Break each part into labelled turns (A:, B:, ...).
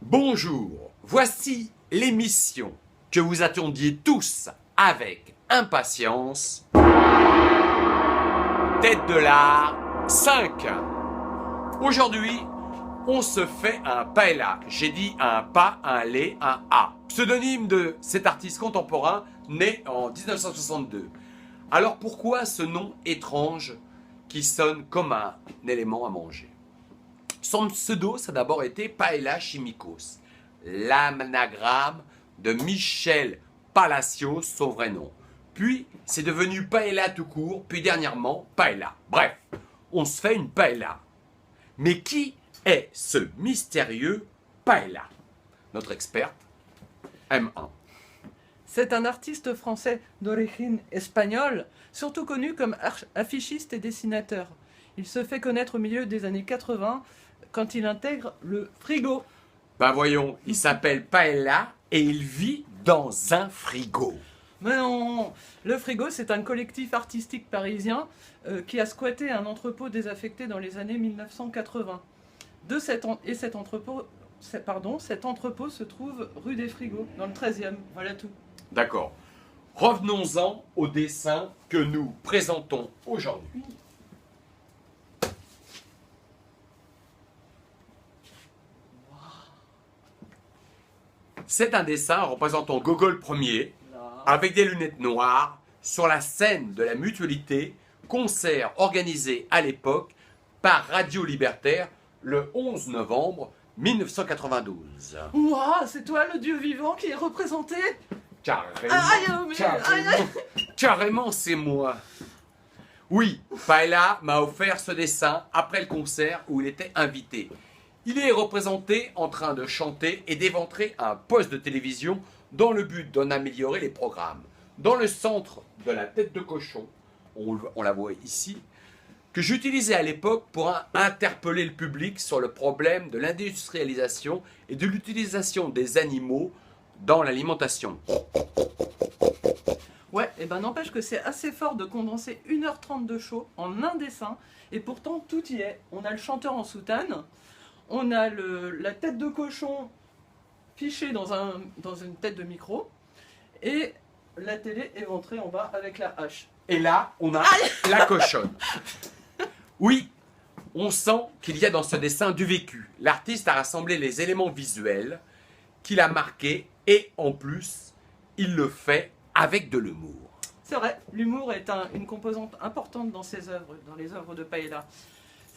A: Bonjour, voici l'émission que vous attendiez tous avec impatience. Tête de l'art 5. Aujourd'hui, on se fait un paella. J'ai dit un pas, un lait, un A. Pseudonyme de cet artiste contemporain né en 1962. Alors pourquoi ce nom étrange qui sonne comme un élément à manger? Son pseudo, ça a d'abord été Paella Chimicos, l'anagramme de Michel Palacios, son vrai nom. Puis, c'est devenu Paella tout court, puis dernièrement, Paella. Bref, on se fait une paella. Mais qui est ce mystérieux Paella? Notre experte, M1.
B: C'est un artiste français d'origine espagnole, surtout connu comme affichiste et dessinateur. Il se fait connaître au milieu des années 80 quand il intègre le frigo.
A: Ben voyons, il s'appelle Paella et il vit dans un frigo.
B: Mais non, le frigo, c'est un collectif artistique parisien qui a squatté un entrepôt désaffecté dans les années 1980. Cet entrepôt se trouve rue des Frigos, dans le 13e. Voilà tout.
A: D'accord. Revenons-en au dessin que nous présentons aujourd'hui. C'est un dessin représentant Gogol Ier avec des lunettes noires sur la scène de la Mutualité, concert organisé à l'époque par Radio Libertaire le 11 novembre 1992.
B: Ouah, c'est toi le dieu vivant qui est représenté?
A: Carrément,
B: Aïe.
A: carrément, c'est moi. Oui, Paella m'a offert ce dessin après le concert où il était invité. Il est représenté en train de chanter et d'éventrer un poste de télévision dans le but d'en améliorer les programmes. Dans le centre de la tête de cochon, on la voit ici, que j'utilisais à l'époque pour interpeller le public sur le problème de l'industrialisation et de l'utilisation des animaux dans l'alimentation.
B: Ouais, et ben n'empêche que c'est assez fort de condenser 1h30 de show en un dessin, et pourtant tout y est. On a le chanteur en soutane, on a la tête de cochon fichée dans une tête de micro, et la télé éventrée en bas avec la hache.
A: Et là, on a la cochonne. Oui, on sent qu'il y a dans ce dessin du vécu. L'artiste a rassemblé les éléments visuels qu'il a marqués et en plus, il le fait avec de l'humour.
B: C'est vrai, l'humour est une composante importante dans ses œuvres, dans les œuvres de Paella.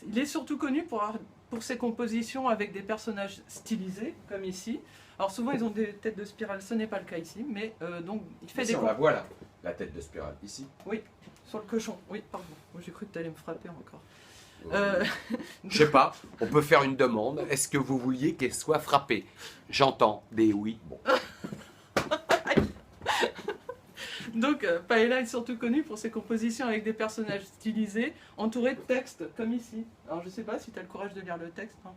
B: Il est surtout connu pour ses compositions avec des personnages stylisés, comme ici. Alors souvent ils ont des têtes de spirale, ce n'est pas le cas ici, mais donc il fait
A: Ici,
B: des...
A: on la voit là, la tête de spirale, ici.
B: Oui, sur le cochon, oui, pardon. Moi, j'ai cru que tu allais me frapper encore.
A: Je sais pas, on peut faire une demande. Est-ce que vous vouliez qu'elle soit frappée? J'entends des oui. Bon.
B: Donc Paella est surtout connu pour ses compositions avec des personnages stylisés, entourés de textes, comme ici. Alors je sais pas si tu as le courage de lire le texte. Hein.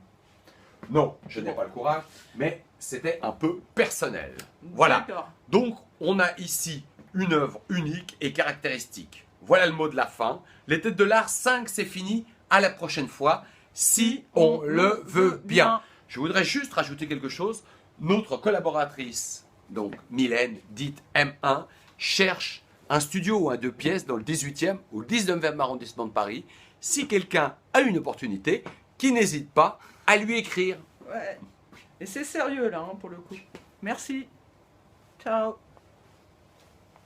A: Non, je n'ai pas le courage, mais c'était un peu personnel. Voilà.
B: D'accord.
A: Donc, on a ici une œuvre unique et caractéristique. Voilà le mot de la fin. Les têtes de l'art 5, c'est fini. À la prochaine fois, si on le veut bien. Je voudrais juste rajouter quelque chose. Notre collaboratrice, donc Mylène, dite M1, cherche un studio ou un 2 pièces dans le 18e ou 19e arrondissement de Paris. Si quelqu'un a une opportunité, qui n'hésite pas à lui écrire.
B: Ouais. Et c'est sérieux là, hein, pour le coup. Merci. Ciao.